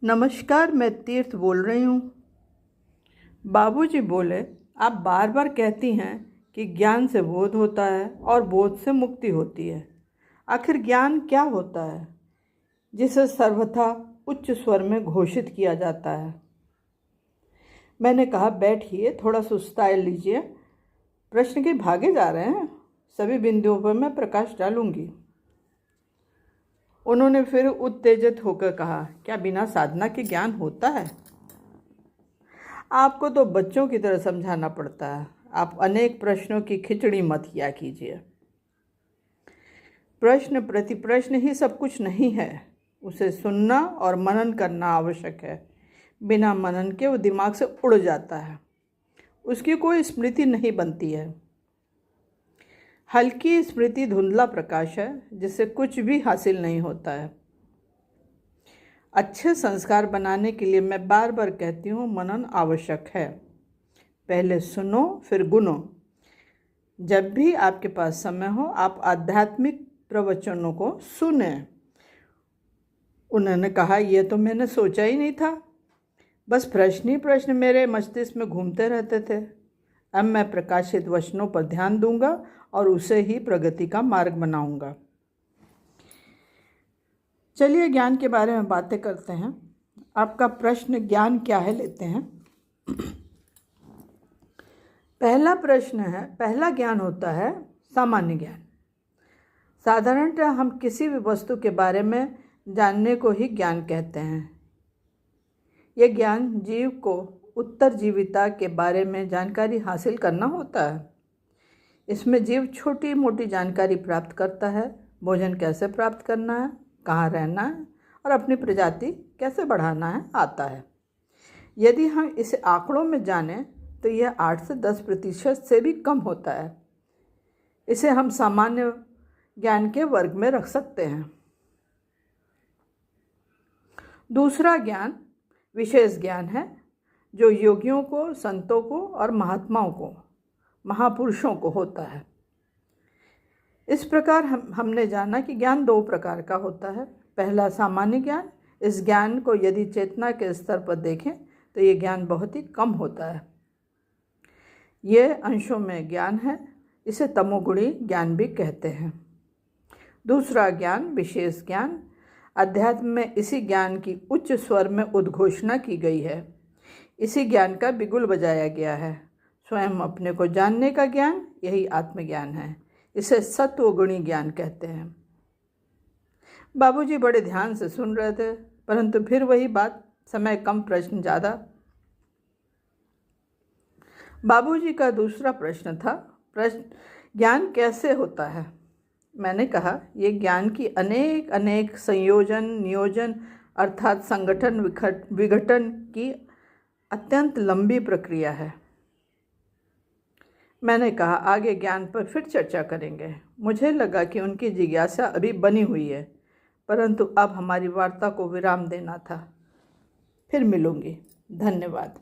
नमस्कार, मैं तीर्थ बोल रही हूँ। बाबूजी बोले, आप बार बार कहती हैं कि ज्ञान से बोध होता है और बोध से मुक्ति होती है। आखिर ज्ञान क्या होता है जिसे सर्वथा उच्च स्वर में घोषित किया जाता है? मैंने कहा, बैठिए, थोड़ा सुस्ताए लीजिए। प्रश्न के भागे जा रहे हैं, सभी बिंदुओं पर मैं प्रकाश डालूंगी। उन्होंने फिर उत्तेजित होकर कहा, क्या बिना साधना के ज्ञान होता है? आपको तो बच्चों की तरह समझाना पड़ता है। आप अनेक प्रश्नों की खिचड़ी मत किया कीजिए। प्रश्न प्रति प्रश्न ही सब कुछ नहीं है, उसे सुनना और मनन करना आवश्यक है। बिना मनन के वो दिमाग से उड़ जाता है, उसकी कोई स्मृति नहीं बनती है। हल्की स्मृति धुंधला प्रकाश है जिससे कुछ भी हासिल नहीं होता है। अच्छे संस्कार बनाने के लिए मैं बार बार कहती हूँ, मनन आवश्यक है। पहले सुनो फिर गुनो। जब भी आपके पास समय हो, आप आध्यात्मिक प्रवचनों को सुने। उन्होंने कहा, यह तो मैंने सोचा ही नहीं था। बस प्रश्न ही प्रश्न मेरे मस्तिष्क में घूमते रहते थे। अब मैं प्रकाशित वचनों पर ध्यान दूंगा और उसे ही प्रगति का मार्ग बनाऊंगा। चलिए ज्ञान के बारे में बातें करते हैं। आपका प्रश्न ज्ञान क्या है लेते हैं। पहला प्रश्न है, पहला ज्ञान होता है सामान्य ज्ञान। साधारणतः हम किसी भी वस्तु के बारे में जानने को ही ज्ञान कहते हैं। यह ज्ञान जीव को उत्तरजीविता के बारे में जानकारी हासिल करना होता है। इसमें जीव छोटी मोटी जानकारी प्राप्त करता है। भोजन कैसे प्राप्त करना है, कहाँ रहना है और अपनी प्रजाति कैसे बढ़ाना है आता है। यदि हम इसे आंकड़ों में जानें तो यह 8 से 10% से भी कम होता है। इसे हम सामान्य ज्ञान के वर्ग में रख सकते हैं। दूसरा ज्ञान विशेष ज्ञान है, जो योगियों को, संतों को और महात्माओं को, महापुरुषों को होता है। इस प्रकार हमने जाना कि ज्ञान 2 प्रकार का होता है। पहला सामान्य ज्ञान। इस ज्ञान को यदि चेतना के स्तर पर देखें तो ये ज्ञान बहुत ही कम होता है। ये अंशों में ज्ञान है, इसे तमोगुणी ज्ञान भी कहते हैं। दूसरा ज्ञान विशेष ज्ञान। अध्यात्म में इसी ज्ञान की उच्च स्वर में उद्घोषणा की गई है। इसी ज्ञान का बिगुल बजाया गया है। स्वयं अपने को जानने का ज्ञान, यही आत्मज्ञान है। इसे सत्वगुणी ज्ञान कहते हैं। बाबूजी बड़े ध्यान से सुन रहे थे, परंतु फिर वही बात, समय कम प्रश्न ज़्यादा। बाबूजी का दूसरा प्रश्न था, ज्ञान कैसे होता है? मैंने कहा, ये ज्ञान की अनेक अनेक संयोजन, नियोजन अर्थात संगठन विघटन की अत्यंत लंबी प्रक्रिया है। मैंने कहा, आगे ज्ञान पर फिर चर्चा करेंगे। मुझे लगा कि उनकी जिज्ञासा अभी बनी हुई है, परंतु अब हमारी वार्ता को विराम देना था। फिर मिलूंगी। धन्यवाद।